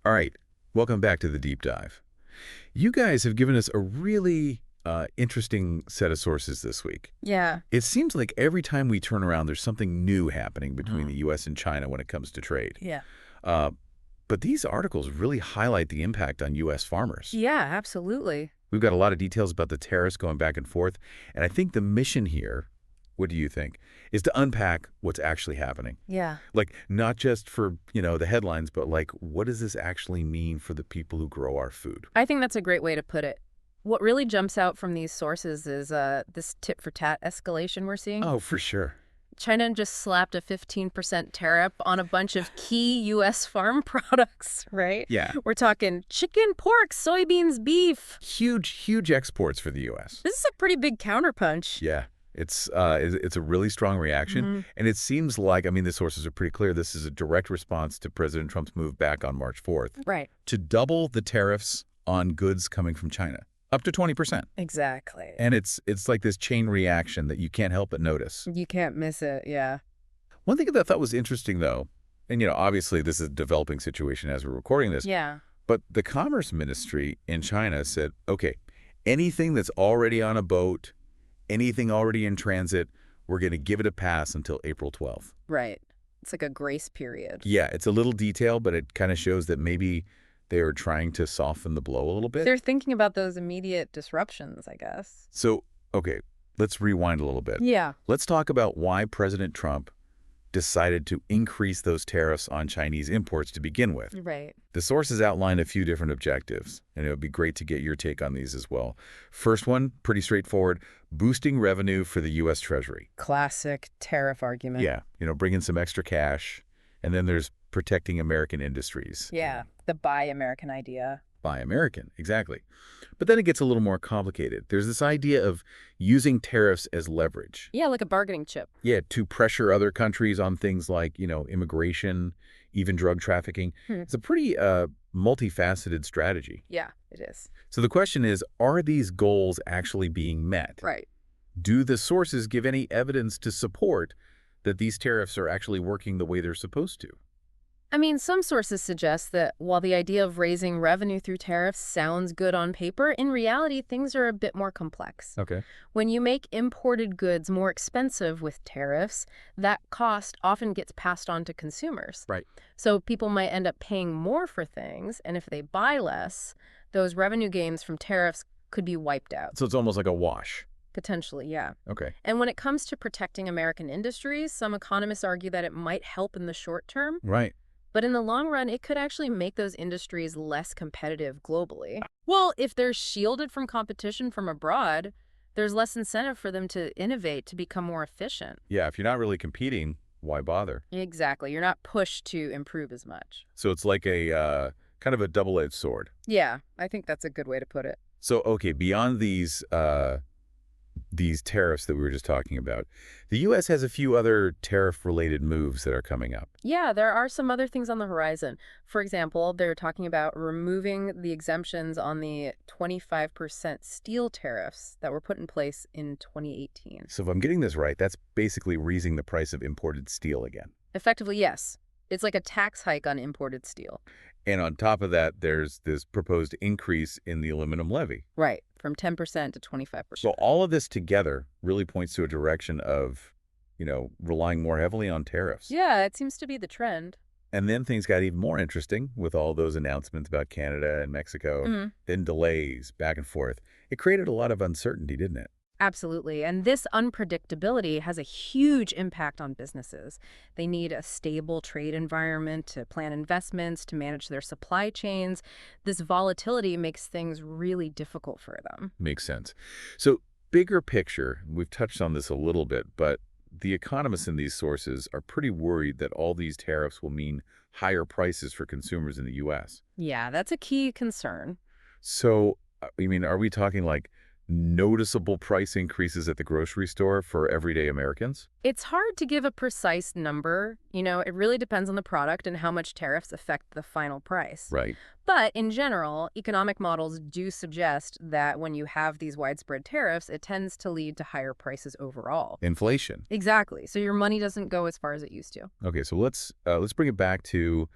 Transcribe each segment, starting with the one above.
All right, welcome back to the deep dive. You guys have given us a really interesting set of sources this week. Yeah. It seems like every time we turn around, there's something new happening between the U.S. and China when it comes to trade. Yeah. But these articles really highlight the impact on U.S. farmers. Yeah, absolutely. We've got a lot of details about the tariffs going back and forth, and I think the mission here, what do you think, is to unpack what's actually happening. Yeah. Like, not just for, the headlines, but like, what does this actually mean for the people who grow our food? I think that's a great way to put it. What really jumps out from these sources is this tit-for-tat escalation we're seeing. Oh, for sure. China just slapped a 15% tariff on a bunch of key U.S. farm products, right? Yeah. We're talking chicken, pork, soybeans, beef. Huge exports for the U.S. This is a pretty big counterpunch. Yeah. It's a really strong reaction. And it seems like, the sources are pretty clear, this is a direct response to President Trump's move back on March 4th. Right. To double the tariffs on goods coming from China. Up to 20%. Exactly. And it's like this chain reaction that you can't help but notice. You can't miss it, yeah. One thing that I thought was interesting, though, and, obviously this is a developing situation as we're recording this. Yeah. But the Commerce Ministry in China said, okay, anything that's already on a boat, anything already in transit, we're going to give it a pass until April 12th. Right. It's like a grace period. Yeah, it's a little detail, but it kind of shows that maybe they are trying to soften the blow a little bit. They're thinking about those immediate disruptions, I guess. So, okay, let's rewind a little bit. Yeah. Let's talk about why President Trump decided to increase those tariffs on Chinese imports to begin with. Right. The sources outline a few different objectives, and it would be great to get your take on these as well. First one, pretty straightforward, boosting revenue for the U.S. Treasury. Classic tariff argument. Yeah, bring in some extra cash. And then there's protecting American industries. Yeah, the Buy American idea. Buy American, exactly. But then it gets a little more complicated. There's this idea of using tariffs as leverage. Yeah, like a bargaining chip. Yeah, to pressure other countries on things like, immigration, even drug trafficking. It's a pretty multifaceted strategy. Yeah, it is. So the question is, are these goals actually being met? Right. Do the sources give any evidence to support that these tariffs are actually working the way they're supposed to? Some sources suggest that while the idea of raising revenue through tariffs sounds good on paper, in reality, things are a bit more complex. Okay. When you make imported goods more expensive with tariffs, that cost often gets passed on to consumers. Right. So people might end up paying more for things, and if they buy less, those revenue gains from tariffs could be wiped out. So it's almost like a wash. Potentially, yeah. Okay. And when it comes to protecting American industries, some economists argue that it might help in the short term. Right. But in the long run, it could actually make those industries less competitive globally. Well, if they're shielded from competition from abroad, there's less incentive for them to innovate, to become more efficient. Yeah, if you're not really competing, why bother? Exactly. You're not pushed to improve as much. So it's like a kind of a double-edged sword. Yeah, I think that's a good way to put it. So, okay, beyond these tariffs that we were just talking about, the U.S. has a few other tariff-related moves that are coming up. Yeah, there are some other things on the horizon. For example, they're talking about removing the exemptions on the 25% steel tariffs that were put in place in 2018. So if I'm getting this right, that's basically raising the price of imported steel again. Effectively, yes. It's like a tax hike on imported steel. And on top of that, there's this proposed increase in the aluminum levy. Right, from 10% to 25%. So all of this together really points to a direction of, relying more heavily on tariffs. Yeah, it seems to be the trend. And then things got even more interesting with all those announcements about Canada and Mexico, then delays back and forth. It created a lot of uncertainty, didn't it? Absolutely. And this unpredictability has a huge impact on businesses. They need a stable trade environment to plan investments, to manage their supply chains. This volatility makes things really difficult for them. Makes sense. So bigger picture, we've touched on this a little bit, but the economists in these sources are pretty worried that all these tariffs will mean higher prices for consumers in the U.S. Yeah, that's a key concern. So, are we talking like noticeable price increases at the grocery store for everyday Americans? It's hard to give a precise number. It really depends on the product and how much tariffs affect the final price. Right. But in general, economic models do suggest that when you have these widespread tariffs, it tends to lead to higher prices overall. Inflation. Exactly. So your money doesn't go as far as it used to. Okay, so let's bring it back to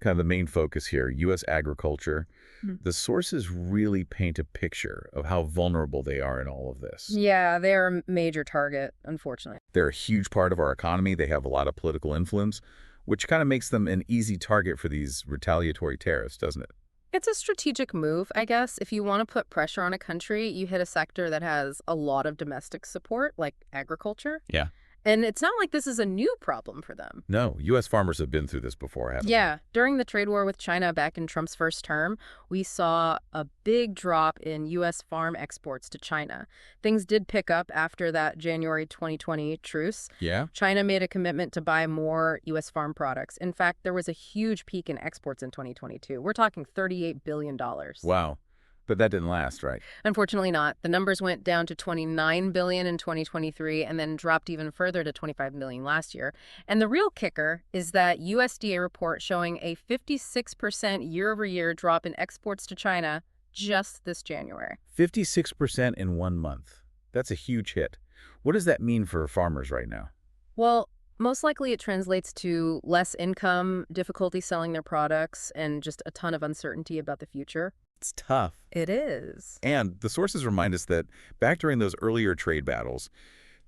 kind of the main focus here, U.S. agriculture. Mm. The sources really paint a picture of how vulnerable they are in all of this. Yeah, they're a major target, unfortunately. They're a huge part of our economy. They have a lot of political influence, which kind of makes them an easy target for these retaliatory tariffs, doesn't it? It's a strategic move, I guess. If you want to put pressure on a country, you hit a sector that has a lot of domestic support, like agriculture. Yeah. And it's not like this is a new problem for them. No, U.S. farmers have been through this before, haven't they? Yeah, during the trade war with China back in Trump's first term, we saw a big drop in U.S. farm exports to China. Things did pick up after that January 2020 truce. Yeah? China made a commitment to buy more U.S. farm products. In fact, there was a huge peak in exports in 2022. We're talking $38 billion. Wow. But that didn't last, right? Unfortunately not. The numbers went down to $29 billion in 2023 and then dropped even further to $25 billion last year. And the real kicker is that USDA report showing a 56% year-over-year drop in exports to China just this January. 56% in 1 month. That's a huge hit. What does that mean for farmers right now? Well, most likely it translates to less income, difficulty selling their products, and just a ton of uncertainty about the future. It's tough. It is. And the sources remind us that back during those earlier trade battles,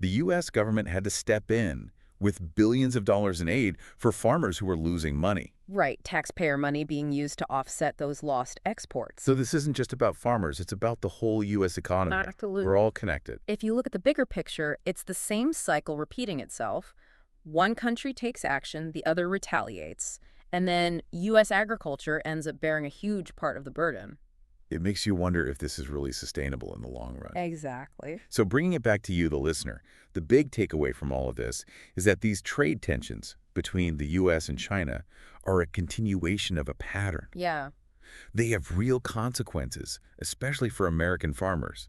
the U.S. government had to step in with billions of dollars in aid for farmers who were losing money. Right, taxpayer money being used to offset those lost exports. So this isn't just about farmers, it's about the whole U.S. economy. Absolutely. We're all connected. If you look at the bigger picture, it's the same cycle repeating itself. One country takes action, the other retaliates, and then U.S. agriculture ends up bearing a huge part of the burden. It makes you wonder if this is really sustainable in the long run. Exactly. So bringing it back to you, the listener, the big takeaway from all of this is that these trade tensions between the U.S. and China are a continuation of a pattern. Yeah. They have real consequences, especially for American farmers.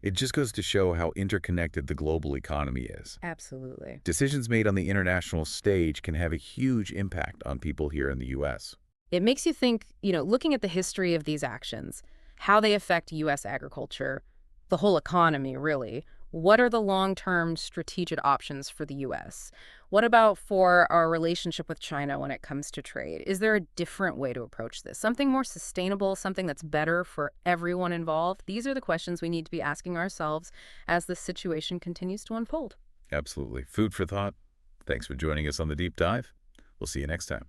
It just goes to show how interconnected the global economy is. Absolutely. Decisions made on the international stage can have a huge impact on people here in the U.S. It makes you think, looking at the history of these actions, how they affect U.S. agriculture, the whole economy, really. What are the long-term strategic options for the U.S.? What about for our relationship with China when it comes to trade? Is there a different way to approach this? Something more sustainable, something that's better for everyone involved? These are the questions we need to be asking ourselves as the situation continues to unfold. Absolutely. Food for thought. Thanks for joining us on The Deep Dive. We'll see you next time.